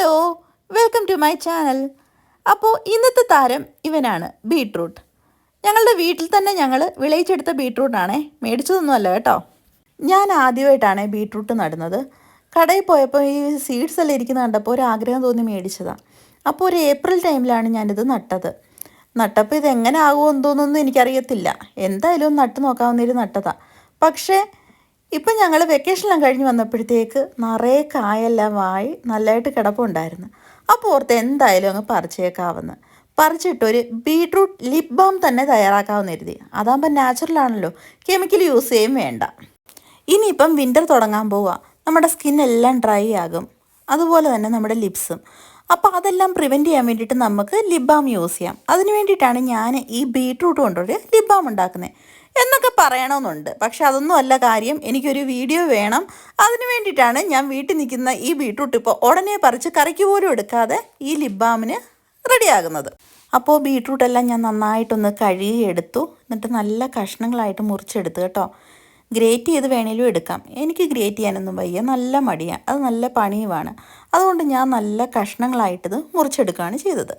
Hello, welcome to my channel. അപ്പോൾ ഇന്നത്തെ താരം ഇവനാണ്, ബീട്രൂട്ട്. ഞങ്ങളുടെ വീട്ടിൽ തന്നെ ഞങ്ങൾ വിളയിച്ചെടുത്ത ബീട്രൂട്ടാണേ, മേടിച്ചതൊന്നുമല്ല കേട്ടോ. ഞാൻ ആദ്യമായിട്ടാണ് ബീട്രൂട്ട് നടുന്നത്. കടയിൽ പോയപ്പോൾ ഈ സീഡ്സ് എല്ലാം ഇരിക്കുന്ന കണ്ടപ്പോൾ ഒരു ആഗ്രഹം തോന്നി മേടിച്ചതാണ്. അപ്പോൾ ഒരു ഏപ്രിൽ ടൈമിലാണ് ഞാനിത് നട്ടപ്പോൾ ഇതെങ്ങനെ ആകുമോ തോന്നുന്നു എനിക്കറിയത്തില്ല. എന്തായാലും നട്ട് നോക്കാവുന്നൊരു നട്ടതാണ്. പക്ഷേ ഇപ്പം ഞങ്ങൾ വെക്കേഷനെല്ലാം കഴിഞ്ഞ് വന്നപ്പോഴത്തേക്ക് നിറയെ കായെല്ലാം ആയി നല്ലതായിട്ട് കിടപ്പുണ്ടായിരുന്നു. അപ്പോൾ ഓർത്ത് എന്തായാലും അങ്ങ് പറിച്ചേക്കാവുന്ന പറിച്ചിട്ടൊരു ബീട്രൂട്ട് ലിപ് ബാം തന്നെ തയ്യാറാക്കാമെന്ന് കരുതി. അതാകുമ്പോൾ നാച്ചുറലാണല്ലോ, കെമിക്കൽ യൂസ് ചെയ്യും വേണ്ട. ഇനിയിപ്പം വിൻ്റർ തുടങ്ങാൻ പോവുക, നമ്മുടെ സ്കിന്നെല്ലാം ഡ്രൈ ആകും, അതുപോലെ തന്നെ നമ്മുടെ ലിപ്സും. അപ്പോൾ അതെല്ലാം പ്രിവെൻറ്റ് ചെയ്യാൻ വേണ്ടിയിട്ട് നമുക്ക് ലിപ് ബാം യൂസ് ചെയ്യാം. അതിന് വേണ്ടിയിട്ടാണ് ഞാൻ ഈ ബീട്രൂട്ട് കൊണ്ടൊരു ലിപ് ബാം ഉണ്ടാക്കുന്നത് എന്നൊക്കെ പറയണമെന്നുണ്ട്. പക്ഷെ അതൊന്നും അല്ല കാര്യം, എനിക്കൊരു വീഡിയോ വേണം. അതിന് വേണ്ടിയിട്ടാണ് ഞാൻ വീട്ടിൽ നിൽക്കുന്ന ഈ ബീട്രൂട്ട് ഇപ്പോൾ ഉടനെ പറിച്ച് കറിക്ക് പോലും എടുക്കാതെ ഈ ലിപ് ബാമിന് റെഡിയാകുന്നത്. അപ്പോൾ ബീട്രൂട്ടെല്ലാം ഞാൻ നന്നായിട്ടൊന്ന് കഴുകിയെടുത്തു. എന്നിട്ട് നല്ല കഷ്ണങ്ങളായിട്ട് മുറിച്ചെടുത്തു കേട്ടോ. ഗ്രേറ്റ് ചെയ്ത് വേണേലും എടുക്കാം. എനിക്ക് ഗ്രേറ്റ് ചെയ്യാനൊന്നും വയ്യ, നല്ല മടിയാണ്, അത് നല്ല പണിയുമാണ്. അതുകൊണ്ട് ഞാൻ നല്ല കഷ്ണങ്ങളായിട്ടത് മുറിച്ചെടുക്കുകയാണ് ചെയ്തത്.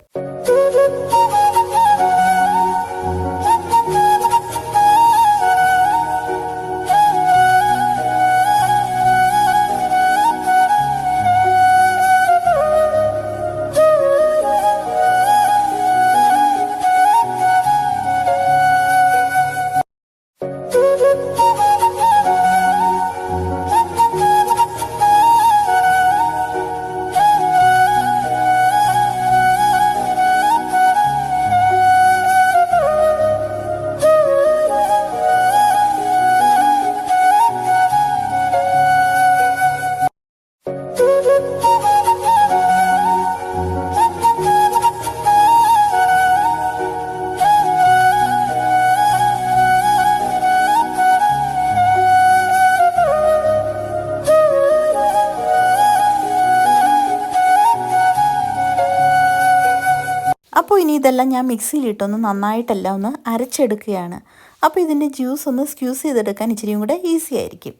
അപ്പോൾ ഇനി ഇതെല്ലാം ഞാൻ മിക്സിയിലിട്ടൊന്ന് നന്നായിട്ടെല്ലാം ഒന്ന് അരച്ചെടുക്കുകയാണ്. അപ്പോൾ ഇതിൻ്റെ ജ്യൂസ് ഒന്ന് സ്ക്യൂസ് ചെയ്തെടുക്കാൻ ഇച്ചിരിയും കൂടെ ഈസി ആയിരിക്കും.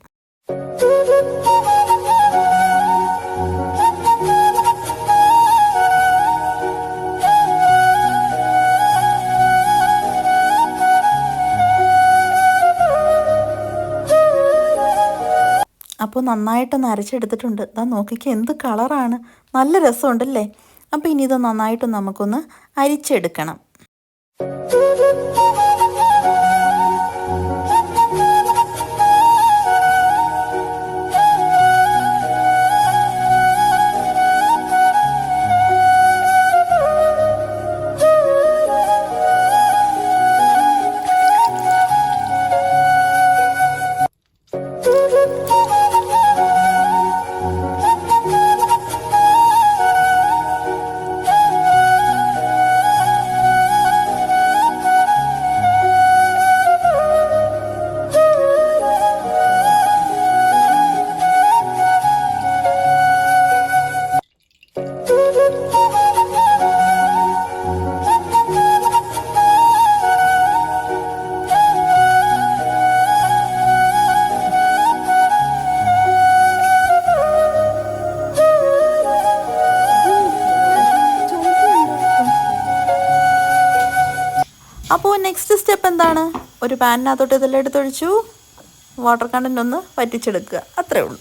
അപ്പോൾ നന്നായിട്ടൊന്ന് അരച്ചെടുത്തിട്ടുണ്ട്. ഇതാ നോക്കിക്ക് എന്ത് കളറാണ്, നല്ല രസമുണ്ടല്ലേ. അപ്പോൾ ഇനി ഇത് നന്നായിട്ട് നമുക്കൊന്ന് അരിച്ചെടുക്കണം. അപ്പോൾ നെക്സ്റ്റ് സ്റ്റെപ്പ് എന്താണ്? ഒരു പാനിനകത്തോട്ട് ഇതെല്ലാം എടുത്തൊഴിച്ചു വാട്ടർ കണ്ടൻറ്റ് ഒന്ന് വറ്റിച്ചെടുക്കുക, അത്രേ ഉള്ളൂ.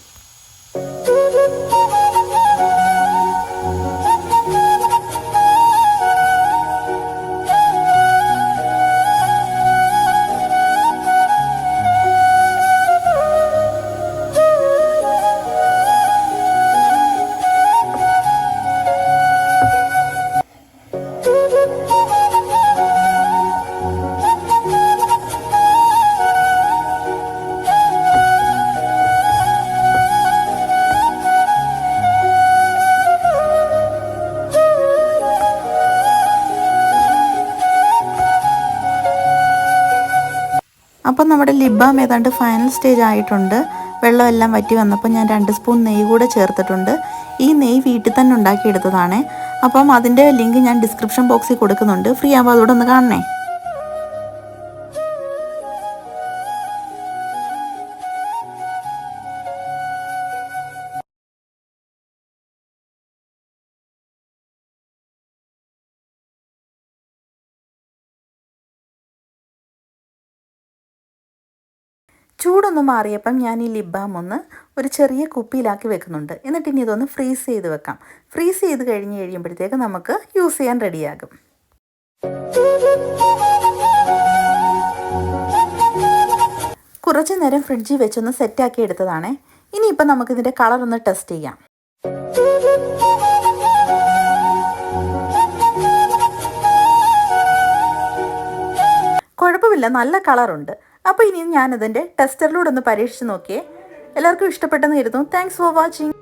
അപ്പം നമ്മുടെ ലിപ് ബാം ഏതാണ്ട് ഫൈനൽ സ്റ്റേജ് ആയിട്ടുണ്ട്. വെള്ളമെല്ലാം വറ്റി വന്നപ്പോൾ ഞാൻ 2 സ്പൂൺ നെയ്യ് കൂടെ ചേർത്തിട്ടുണ്ട്. ഈ നെയ്യ് വീട്ടിൽ തന്നെ ഉണ്ടാക്കിയെടുത്തതാണ്. അപ്പം അതിൻ്റെ ലിങ്ക് ഞാൻ ഡിസ്ക്രിപ്ഷൻ ബോക്സിൽ കൊടുക്കുന്നുണ്ട്, ഫ്രീ ആകുമ്പോൾ അതുകൂടെ ഒന്ന് കാണണേ. ചൂടൊന്ന് മാറിയപ്പം ഞാൻ ഈ ലിപ് ബാം ഒന്ന് ഒരു ചെറിയ കുപ്പിയിലാക്കി വെക്കുന്നുണ്ട്. എന്നിട്ട് ഇനി ഇതൊന്ന് ഫ്രീസ് ചെയ്ത് വെക്കാം. ഫ്രീസ് ചെയ്ത് കഴിയുമ്പോഴത്തേക്ക് നമുക്ക് യൂസ് ചെയ്യാൻ റെഡിയാകും. കുറച്ച് നേരം ഫ്രിഡ്ജിൽ വെച്ചൊന്ന് സെറ്റാക്കി എടുത്തതാണേ. ഇനിയിപ്പം നമുക്കിതിൻ്റെ കളറൊന്ന് ടെസ്റ്റ് ചെയ്യാം. കുഴപ്പമില്ല, നല്ല കളറുണ്ട്. അപ്പോൾ ഇനി ഞാനതിൻ്റെ ടെസ്റ്ററിലൂടെ ഒന്ന് പരീക്ഷിച്ച് നോക്കിയേ. എല്ലാവർക്കും ഇഷ്ടപ്പെട്ടെന്ന് കരുതുന്നു. Thanks for watching.